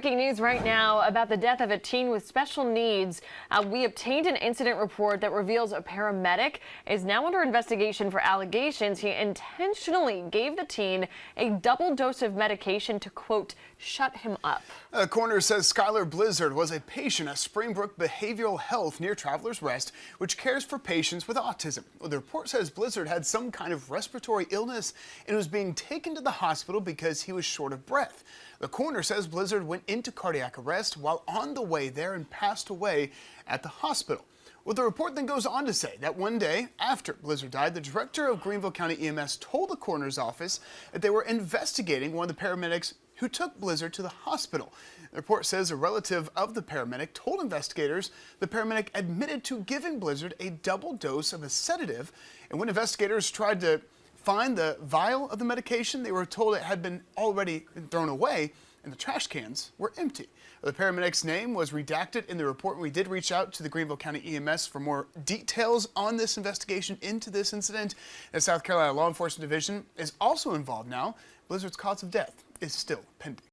Breaking news right now about the death of a teen with special needs. We obtained an incident report that reveals a paramedic is now under investigation for allegations he intentionally gave the teen a double dose of medication to, quote, shut him up. The coroner says Skylar Blizzard was a patient at Springbrook Behavioral Health near Travelers Rest, which cares for patients with autism. The report says Blizzard had some kind of respiratory illness and was being taken to the hospital because he was short of breath. The coroner says Blizzard went into cardiac arrest while on the way there and passed away at the hospital. Well, the report then goes on to say that one day after Blizzard died, the director of Greenville County EMS told the coroner's office that they were investigating one of the paramedics who took Blizzard to the hospital. The report says a relative of the paramedic told investigators the paramedic admitted to giving Blizzard a double dose of a sedative, and when investigators tried to find the vial of the medication, they were told it had been already thrown away and the trash cans were empty. The paramedic's name was redacted in the report. We did reach out to the Greenville County EMS for more details on this investigation into this incident. The South Carolina Law Enforcement Division is also involved now. Blizzard's cause of death is still pending.